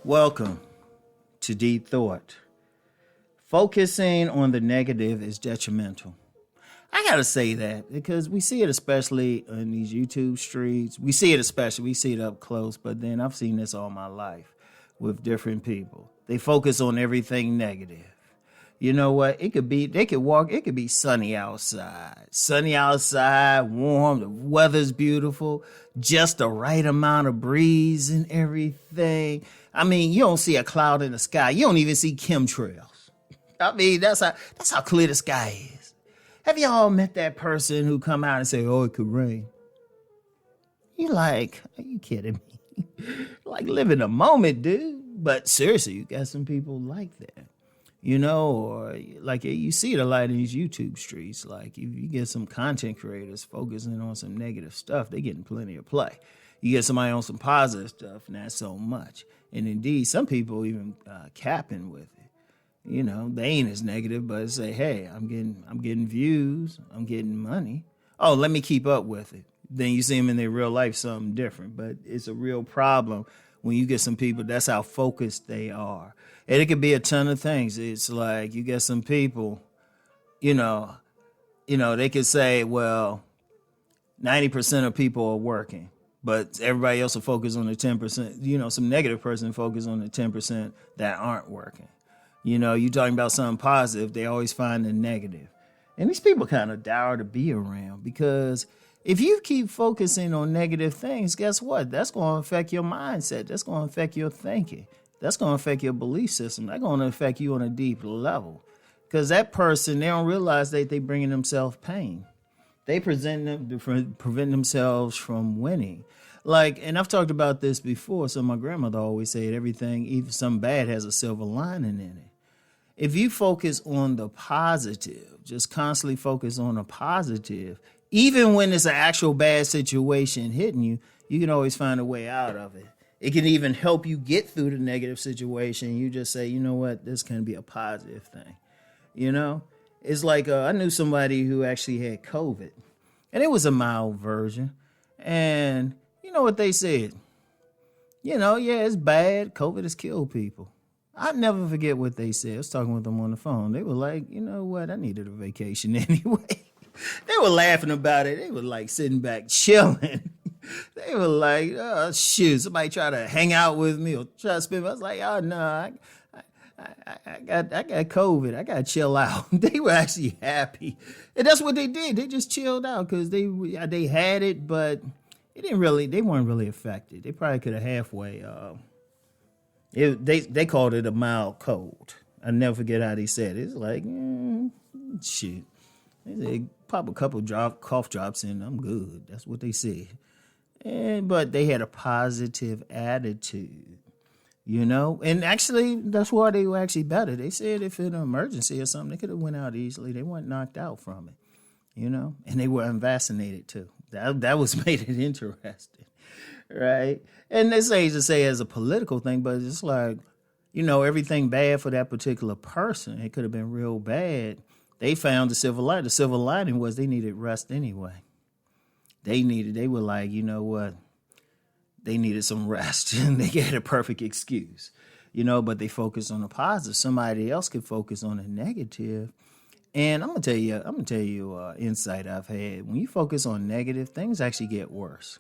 Welcome to Deep Thought. Focusing on the negative is detrimental. I gotta say that because we see it especially in these YouTube streets. We see it up close, but then I've seen this all my life with different people. They focus on everything negative. You know what? It could be sunny outside. Warm, the weather's beautiful, just the right amount of breeze and everything. I mean, you don't see a cloud in the sky. You don't even see chemtrails. I mean, that's how clear the sky is. Have y'all met that person who come out and say, oh, it could rain? You like, are you kidding me? Like, live in the moment, dude. But seriously, you got some people like that. You know, or like you see it a lot in these YouTube streets. Like you get some content creators focusing on some negative stuff, they getting plenty of play. You get somebody on some positive stuff, not so much. And indeed, some people even capping with it. You know, they ain't as negative, but say, hey, I'm getting views, I'm getting money. Oh, let me keep up with it. Then you see them in their real life, something different. But it's a real problem when you get some people, that's how focused they are. And it could be a ton of things. It's like you get some people, you know, they could say, well, 90% of people are working, but everybody else will focus on the 10%. You know, some negative person focus on the 10% that aren't working. You know, you talking about something positive, they always find the negative. And these people kind of dour to be around because if you keep focusing on negative things, guess what? That's going to affect your mindset. That's going to affect your thinking. That's going to affect your belief system. That's going to affect you on a deep level. Because that person, they don't realize that they bringing themselves pain. They prevent themselves from winning. Like, and I've talked about this before, so my grandmother always said everything, even something bad, has a silver lining in it. If you focus on the positive, just constantly focus on the positive, even when it's an actual bad situation hitting you, you can always find a way out of it. It can even help you get through the negative situation. You just say, you know what, this can be a positive thing. You know, it's like I knew somebody who actually had COVID, and it was a mild version. And you know what they said? You know, yeah, it's bad. COVID has killed people. I'll never forget what they said. I was talking with them on the phone. They were like, you know what? I needed a vacation anyway. They were laughing about it. They were like sitting back chilling. They were like, oh, shoot, somebody try to hang out with me or try to spend. I was like, oh, no, I got COVID. I got to chill out. They were actually happy. And that's what they did. They just chilled out because they had it, but they weren't really affected. They probably could have halfway. They called it a mild cold. I never forget how they said it. It's like, shit. They pop a couple cough drops in, I'm good. That's what they said. But they had a positive attitude, you know? And actually, that's why they were actually better. They said if in an emergency or something, they could have went out easily. They weren't knocked out from it, you know? And they were unvaccinated, too. That was made it interesting, right? And this ain't to say as a political thing, but it's like, you know, everything bad for that particular person, it could have been real bad. They found the silver lining. The silver lining was they needed rest anyway. They were like, you know what? They needed some rest. And they had a perfect excuse, you know, but they focused on the positive. Somebody else could focus on the negative. And I'm gonna tell you insight I've had. When you focus on negative, things actually get worse.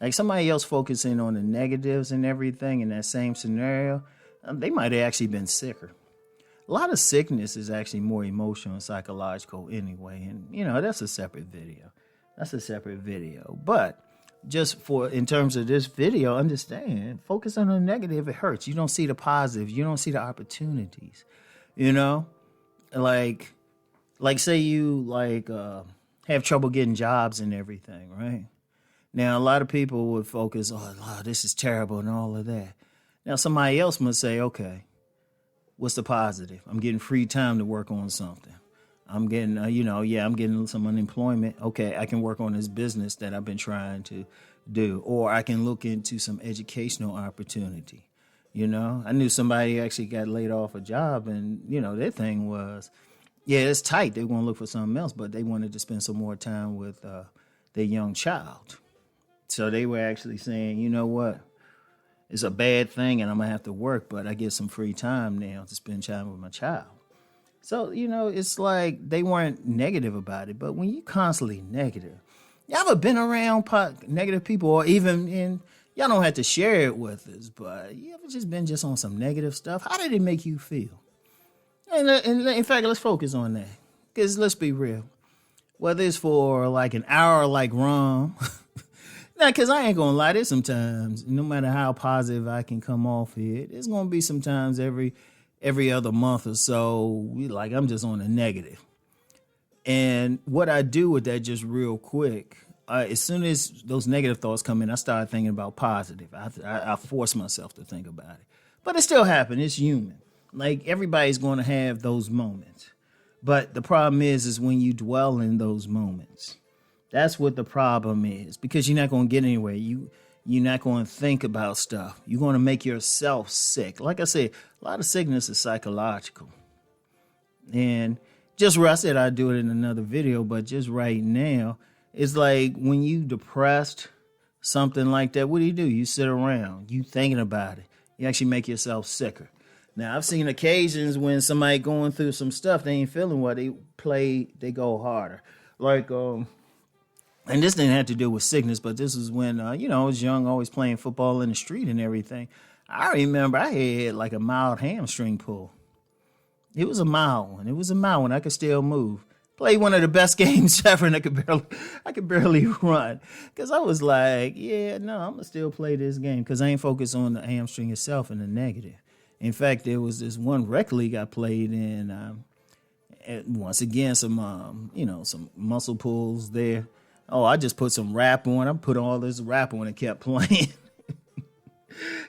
Like somebody else focusing on the negatives and everything in that same scenario, they might have actually been sicker. A lot of sickness is actually more emotional and psychological anyway. And, you know, that's a separate video. But just in terms of this video, understand, focus on the negative. It hurts. You don't see the positive. You don't see the opportunities, you know, like say you have trouble getting jobs and everything. Right. Now, a lot of people would focus, oh, this is terrible and all of that. Now, somebody else must say, okay, what's the positive? I'm getting free time to work on something. I'm getting, I'm getting some unemployment. Okay, I can work on this business that I've been trying to do, or I can look into some educational opportunity. You know, I knew somebody actually got laid off a job, and, you know, their thing was, yeah, it's tight. They want to look for something else, but they wanted to spend some more time with their young child. So they were actually saying, you know what? it's a bad thing and I'm going to have to work, but I get some free time now to spend time with my child. So, it's like they weren't negative about it, but when you constantly negative, y'all ever been around negative people, or even y'all don't have to share it with us, but you ever just been just on some negative stuff? How did it make you feel? And in fact, let's focus on that. Because let's be real. Whether it's for like an hour like Rom, now, because I ain't going to lie, there's sometimes, no matter how positive I can come off here, there's going to be sometimes every other month or so, I'm just on a negative. And what I do with that, just real quick, as soon as those negative thoughts come in, I start thinking about positive. I force myself to think about it. But it still happens. It's human. Like, everybody's going to have those moments. But the problem is when you dwell in those moments. That's what the problem is, because you're not going to get anywhere. You're not going to think about stuff. You're going to make yourself sick. Like I said, a lot of sickness is psychological. And just where I said I'd do it in another video, but just right now, it's like when you depressed, something like that, what do? You sit around, you thinking about it. You actually make yourself sicker. Now, I've seen occasions when somebody going through some stuff, they ain't feeling what they go harder. Like, and this didn't have to do with sickness, but this was when, I was young, always playing football in the street and everything. I remember I had like a mild hamstring pull. It was a mild one. I could still move. Played one of the best games ever, and I could barely run. Because I was like, I'm going to still play this game because I ain't focused on the hamstring itself and the negative. In fact, there was this one rec league I played in. Once again, some muscle pulls there. Oh, I just put some rap on. I put all this rap on and kept playing.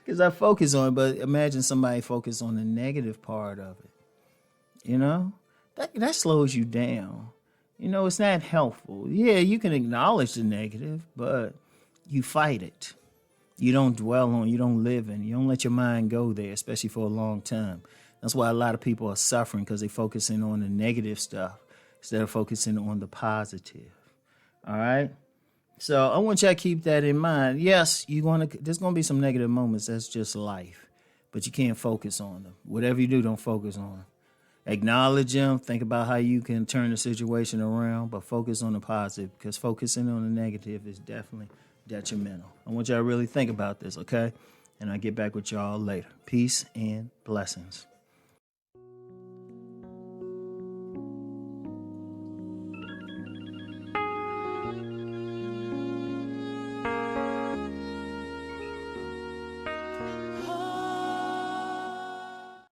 Because I focus on it. But imagine somebody focus on the negative part of it. That slows you down. It's not helpful. Yeah, you can acknowledge the negative, but you fight it. You don't dwell on, you don't live in, you don't let your mind go there, especially for a long time. That's why a lot of people are suffering, because they're focusing on the negative stuff instead of focusing on the positive. All right? So I want you to keep that in mind. Yes, there's going to be some negative moments. That's just life. But you can't focus on them. Whatever you do, don't focus on them. Acknowledge them. Think about how you can turn the situation around, but focus on the positive, because focusing on the negative is definitely detrimental. I want y'all to really think about this, okay? And I'll get back with y'all later. Peace and blessings.